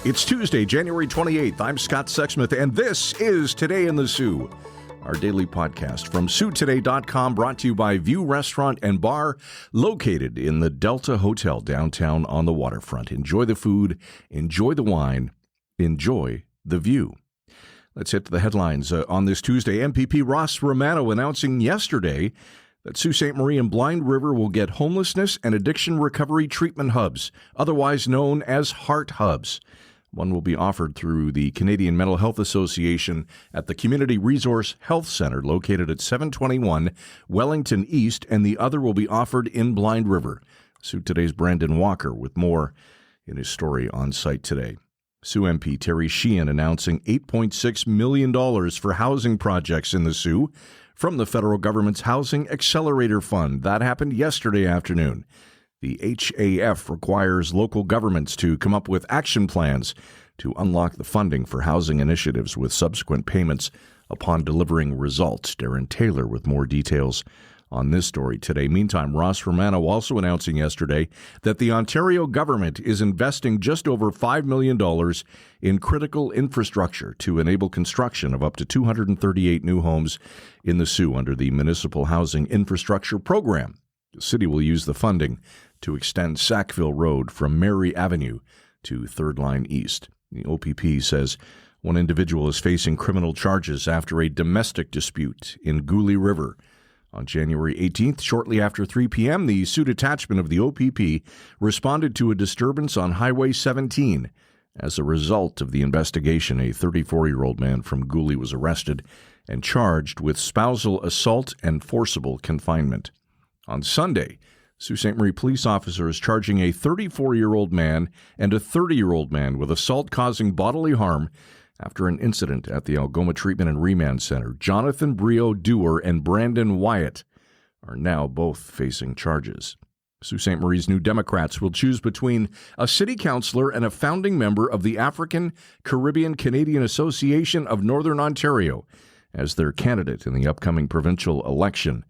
It's Tuesday, January 28th. I'm Scott Sexsmith, and this is Today in the SOO, our daily podcast from SOOtoday.com, brought to you by View Restaurant and Bar, located in the Delta Hotel downtown on the waterfront. Enjoy the food, enjoy the wine, enjoy the view. Let's hit the headlines on this Tuesday. MPP Ross Romano announcing yesterday that Sault Ste. Marie and Blind River will get homelessness and addiction recovery treatment hubs, otherwise known as HART hubs. One will be offered through the Canadian Mental Health Association at the Community Resource Health Centre located at 721 Wellington East, and the other will be offered in Blind River. Sault Today's Brandon Walker with more in his story on site today. Sault MP Terry Sheehan announcing $8.6 million for housing projects in the Sault from the federal government's Housing Accelerator Fund. That happened yesterday afternoon. The HAF requires local governments to come up with action plans to unlock the funding for housing initiatives with subsequent payments upon delivering results. Darren Taylor with more details on this story today. Meantime, Ross Romano also announcing yesterday that the Ontario government is investing just over $5 million in critical infrastructure to enable construction of up to 238 new homes in the Sault under the Municipal Housing Infrastructure Program. The city will use the funding to extend Sackville Road from Mary Avenue to Third Line East. The OPP says one individual is facing criminal charges after a domestic dispute in Goulais River. On January 18th, shortly after 3 p.m., the Sault detachment of the OPP responded to a disturbance on Highway 17. As a result of the investigation, a 34-year-old man from Goulais was arrested and charged with spousal assault and forcible confinement. On Sunday, Sault Ste. Marie police officers charging a 34-year-old man and a 30-year-old man with assault causing bodily harm after an incident at the Algoma Treatment and Remand Center. Jonathan Brio Dewar and Brandon Wyatt are now both facing charges. Sault Ste. Marie's New Democrats will choose between a city councillor and a founding member of the African Caribbean Canadian Association of Northern Ontario as their candidate in the upcoming provincial election.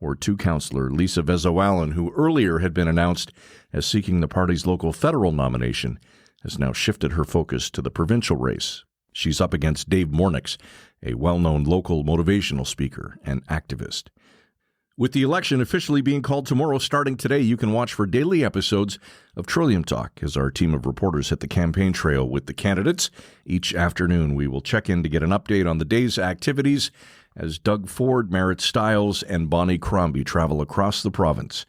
Or two councillor Lisa Vezo-Allen, who earlier had been announced as seeking the party's local federal nomination, has now shifted her focus to the provincial race. She's up against Dave Mornix, a well-known local motivational speaker and activist. With the election officially being called tomorrow, starting today, you can watch for daily episodes of Trillium Talk as our team of reporters hit the campaign trail with the candidates. Each afternoon, we will check in to get an update on the day's activities as Doug Ford, Merritt Stiles, and Bonnie Crombie travel across the province.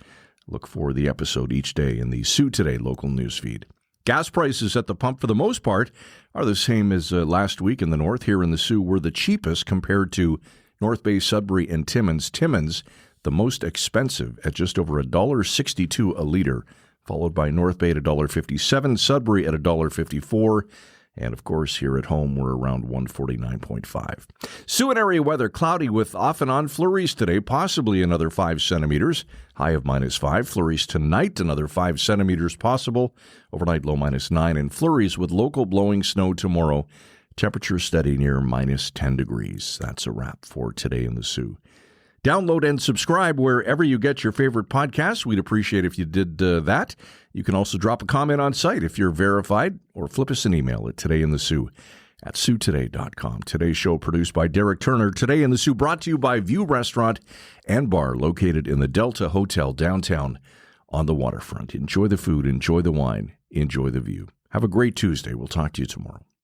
Look for the episode each day in the Sault Today local newsfeed. Gas prices at the pump, for the most part, are the same as last week in the north. Here in the Sault, we're the cheapest compared to North Bay, Sudbury, and Timmins. Timmins, the most expensive at just over $1.62 a liter, followed by North Bay at $1.57, Sudbury at $1.54, and, of course, here at home, we're around 149.5. Sault area weather, cloudy with off and on flurries today, possibly another 5 centimeters, high of -5. Flurries tonight, another 5 centimeters possible. Overnight low -9, and flurries with local blowing snow tomorrow. Temperature steady near -10 degrees. That's a wrap for Today in the Sault. Download and subscribe wherever you get your favorite podcasts. We'd appreciate if you did that. You can also drop a comment on site if you're verified, or flip us an email at todayinthesault@SOOtoday.com. Today's show produced by Derek Turner. Today in the Sault brought to you by View Restaurant and Bar, located in the Delta Hotel downtown on the waterfront. Enjoy the food, enjoy the wine, enjoy the view. Have a great Tuesday. We'll talk to you tomorrow.